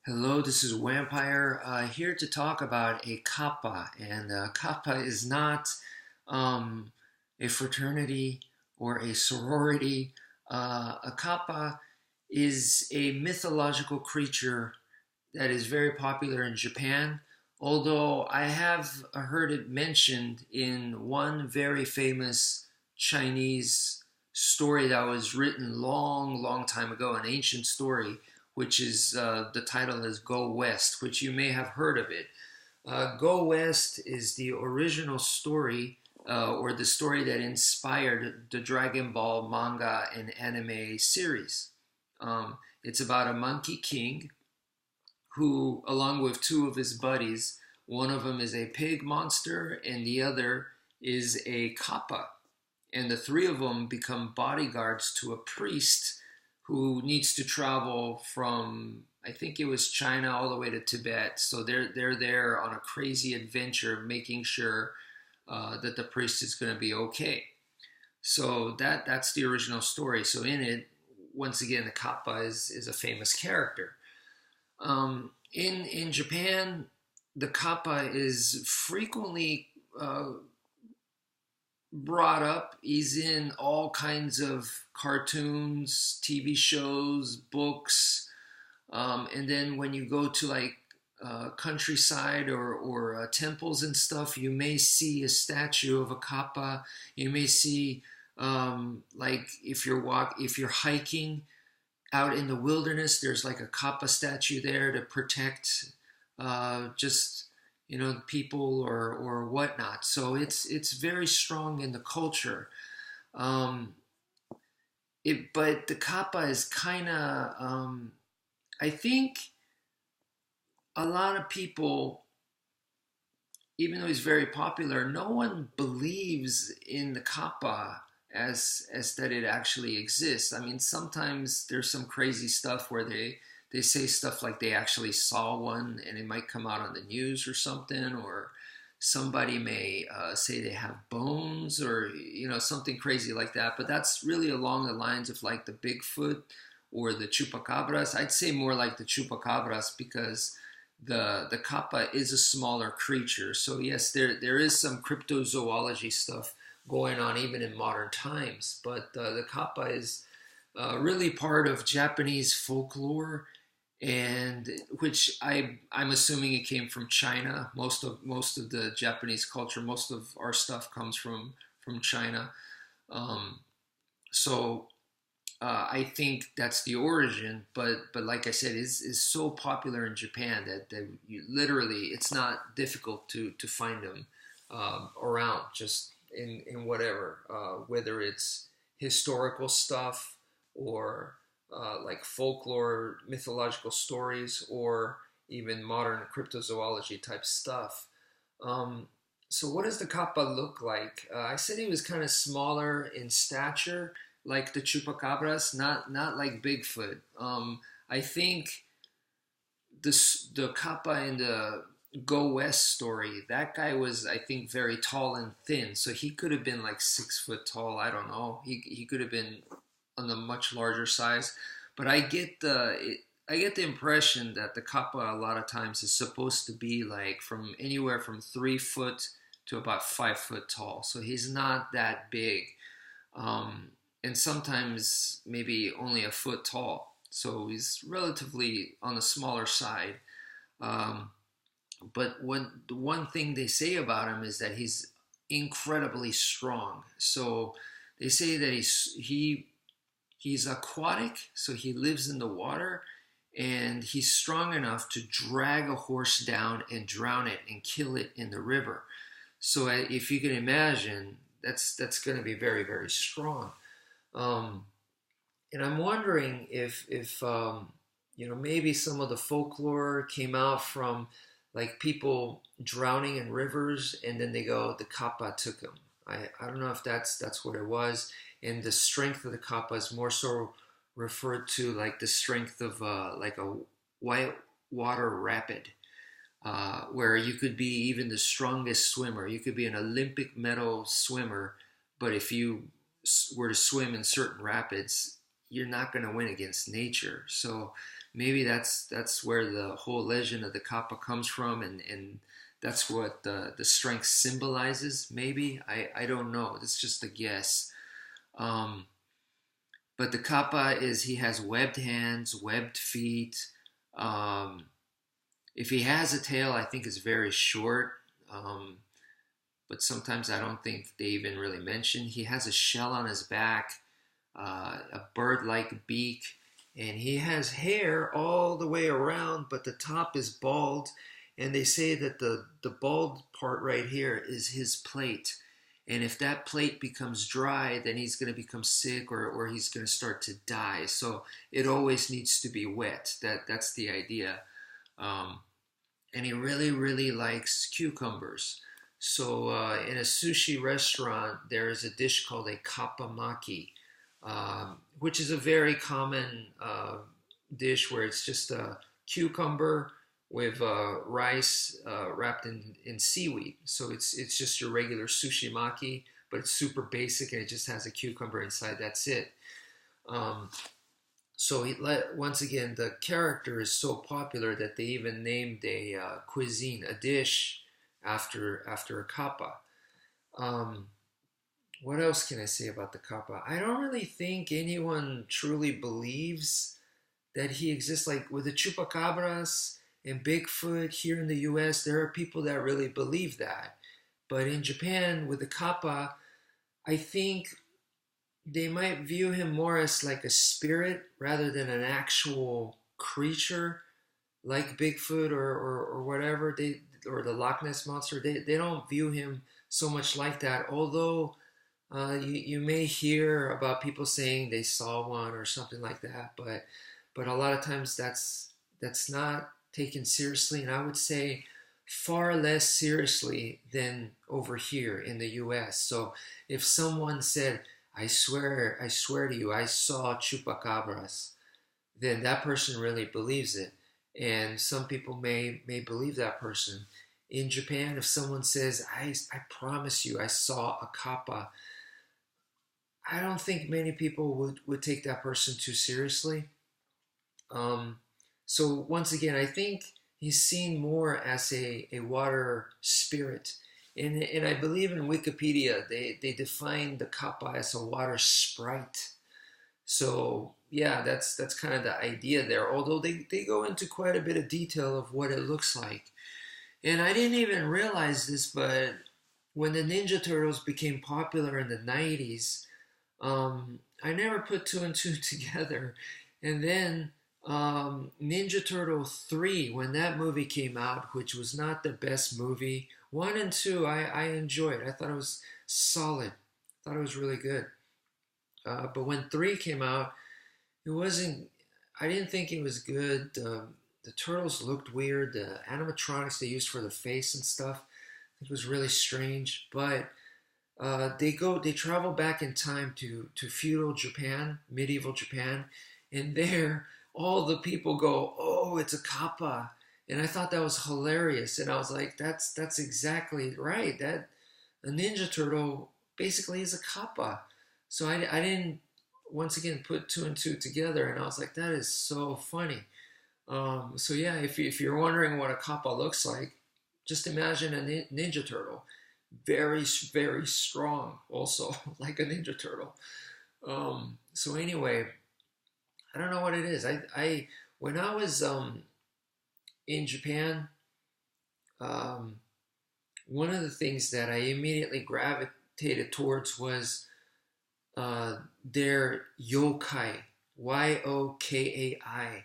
Hello, this is wmpyr here to talk about a Kappa. And Kappa is not um, a fraternity or a sorority. A Kappa is a mythological creature that is very popular in Japan, although I have heard it mentioned in one very famous Chinese story that was written long, long time ago, an ancient story, which is the title is Go West, which you may have heard of it. Go West is the original story or the story that inspired the Dragon Ball manga and anime series. It's about a monkey king who, along with two of his buddies, one of them is a pig monster and the other is a kappa. And the three of them become bodyguards to a priest who needs to travel from, I think it was China all the way to Tibet. So they're there on a crazy adventure, making sure that the priest is going to be okay. So that's the original story. So in it, once again, the kappa is a famous character. In Japan, the kappa is frequently brought up. He's in all kinds of cartoons, TV shows, books, and then when you go to like countryside or temples and stuff, you may see a statue of a kappa. You may see like if you're hiking out in the wilderness, there's like a kappa statue there to protect just people or whatnot. So it's very strong in the culture. Um, but the kappa is kind of I think a lot of people, even though he's very popular, no one believes in the kappa as that it actually exists. I mean, sometimes there's some crazy stuff where they say stuff like they actually saw one and it might come out on the news or something, or somebody may say they have bones or something crazy like that. But that's really along the lines of like the Bigfoot or the chupacabras. I'd say more like the chupacabras because the kappa is a smaller creature. So yes, there is some cryptozoology stuff going on even in modern times. But the kappa is really part of Japanese folklore, and which I'm assuming it came from China. Most of the Japanese culture, most of our stuff comes from China. Um, so I think that's the origin, but like I said, is so popular in Japan that you literally it's not difficult to find them around, just in whatever, whether it's historical stuff or like folklore, mythological stories, or even modern cryptozoology type stuff. Um, so what does the kappa look like? I said he was kind of smaller in stature, like the chupacabras, not like Bigfoot. I think the kappa in the Go West story, that guy was, I think, very tall and thin, so he could have been like 6 foot tall. I don't know. He could have been on the much larger size, but I get the impression that the kappa a lot of times is supposed to be like from anywhere from 3 foot to about 5 foot tall. So he's not that big, and sometimes maybe only a foot tall. So he's relatively on the smaller side. Um, but the one thing they say about him is that he's incredibly strong. So they say that he's aquatic, so he lives in the water, and he's strong enough to drag a horse down and drown it and kill it in the river. So if you can imagine, that's going to be very, very strong. Um, and I'm wondering if maybe some of the folklore came out from like people drowning in rivers, and then they go the kappa took him. I don't know if that's what it was, and the strength of the kappa is more so referred to like the strength of like a white water rapid, where you could be even the strongest swimmer. You could be an Olympic medal swimmer, but if you were to swim in certain rapids, you're not going to win against nature. So maybe that's where the whole legend of the Kappa comes from, and that's what the strength symbolizes. Maybe I don't know. It's just a guess. Um, but the Kappa is he has webbed hands, webbed feet. Um, if he has a tail, I think it's very short. Um, but sometimes I don't think they even really mention. He has a shell on his back, a bird-like beak, and he has hair all the way around, but the top is bald. And they say that the bald part right here is his plate. And if that plate becomes dry, then he's going to become sick or he's going to start to die. So it always needs to be wet. That's the idea. Um, and he really, really likes cucumbers. So in a sushi restaurant, there is a dish called a kappa maki, which is a very common dish where it's just a cucumber with rice wrapped in seaweed. So it's just your regular sushi maki, but it's super basic and it just has a cucumber inside. That's it. Um, so once again, the character is so popular that they even named a cuisine, a dish, after a kappa. Um, what else can I say about the kappa? I don't really think anyone truly believes that he exists. Like with the chupacabras and Bigfoot here in the U.S., there are people that really believe that. But in Japan, with the kappa, I think they might view him more as like a spirit rather than an actual creature like Bigfoot or whatever or the Loch Ness monster. They don't view him so much like that. Although you may hear about people saying they saw one or something like that, but a lot of times that's not taken seriously, and I would say far less seriously than over here in the U.S. So if someone said, I swear to you, I saw chupacabras, then that person really believes it. And some people may believe that person. In Japan, if someone says, I promise you, I saw a kappa, I don't think many people would take that person too seriously. Um, so once again, I think he's seen more as a water spirit. And I believe in Wikipedia, they define the kappa as a water sprite. So yeah, that's kind of the idea there. Although they go into quite a bit of detail of what it looks like. And I didn't even realize this, but when the Ninja Turtles became popular in the 90s, I never put two and two together. And then Ninja Turtle 3, when that movie came out, which was not the best movie, 1 and 2 I enjoyed. I thought it was solid. I thought it was really good. But when 3 came out, it wasn't, I didn't think it was good. The turtles looked weird. The animatronics they used for the face and stuff, I think it was really strange. But they travel back in time to feudal Japan, medieval Japan, and there all the people go, "Oh, it's a kappa," and I thought that was hilarious. And I was like, "That's exactly right. That a Ninja Turtle basically is a kappa." So I didn't once again put two and two together, and I was like, "That is so funny." So yeah, if you're wondering what a kappa looks like, just imagine a Ninja Turtle, very very strong, also like a Ninja Turtle. So anyway, I don't know what it is. I when I was in Japan, um, one of the things that I immediately gravitated towards was their yokai, yokai.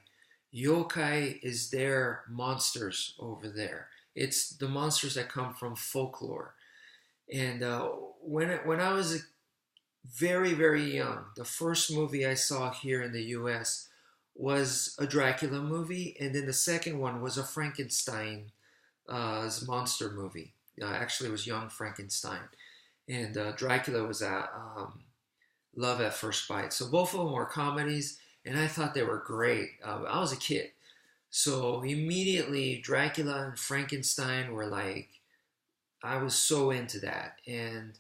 Yokai is their monsters over there. It's the monsters that come from folklore. And when I was very very young, the first movie I saw here in the U.S. was a Dracula movie, and then the second one was a Frankenstein monster movie. Actually, it was Young Frankenstein, and Dracula was a Love at First Bite. So both of them were comedies, and I thought they were great. I was a kid, so immediately Dracula and Frankenstein were like, I was so into that, and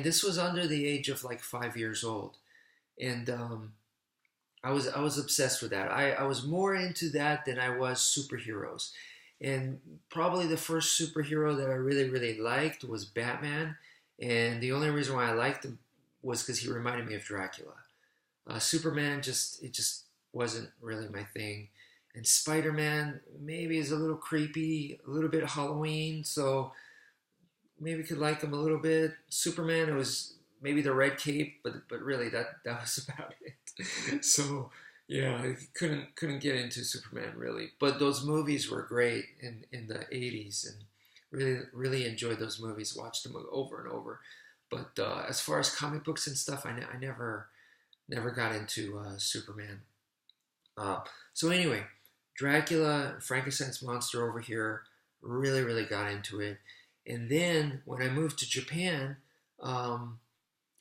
this was under the age of like 5 years old, and I was obsessed with that. I was more into that than I was superheroes. And probably the first superhero that I really, really liked was Batman. And the only reason why I liked him was because he reminded me of Dracula. Superman just wasn't really my thing. And Spider-Man maybe is a little creepy, a little bit Halloween, so maybe could like him a little bit. Superman, it was maybe the red cape, but really that was about it. So yeah, I couldn't get into Superman really. But those movies were great in the '80s, and really enjoyed those movies. Watched them over and over. But as far as comic books and stuff, I never got into Superman. So anyway, Dracula, Frankenstein's monster over here, really got into it. And then when I moved to Japan, um,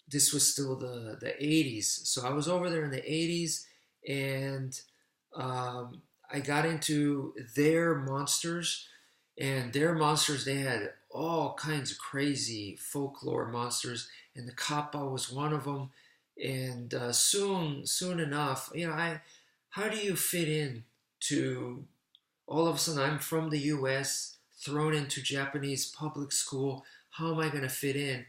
this was still the 80s. So I was over there in the 80s, and I got into their monsters. And their monsters, they had all kinds of crazy folklore monsters, and the Kappa was one of them. And soon enough, how do you fit in to all of a sudden I'm from the U.S. thrown into Japanese public school. How am I going to fit in?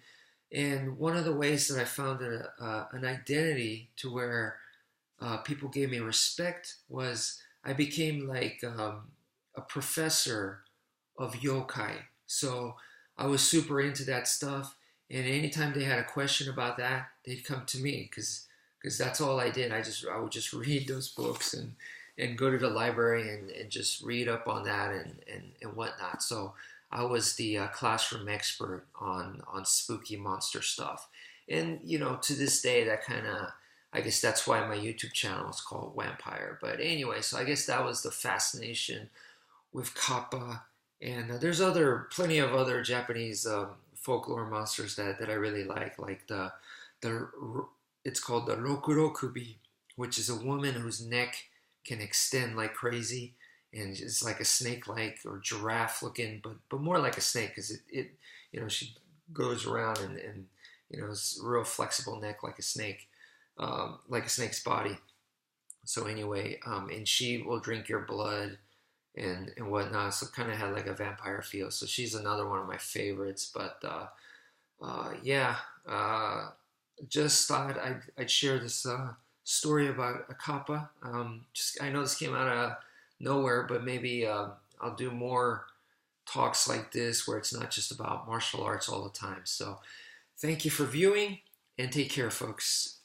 And one of the ways that I found an identity to where people gave me respect was I became like a professor of yokai. So I was super into that stuff. And anytime they had a question about that, they'd come to me because that's all I did. I would just read those books and go to the library and just read up on that and whatnot. So I was the classroom expert on spooky monster stuff. And to this day, that kind of I guess that's why my YouTube channel is called wmpyr. But anyway, so I guess that was the fascination with Kappa. And there's plenty of other Japanese folklore monsters that I really like the it's called the rokurokubi, which is a woman whose neck can extend like crazy, and it's like a snake-like or giraffe-looking, but more like a snake because she goes around and it's a real flexible neck like a snake's body. So anyway, and she will drink your blood and whatnot. So kind of had like a vampire feel. So she's another one of my favorites. But yeah, just thought I'd share this story about a kappa. Just I know this came out of nowhere, but maybe I'll do more talks like this where it's not just about martial arts all the time. So thank you for viewing and take care, folks.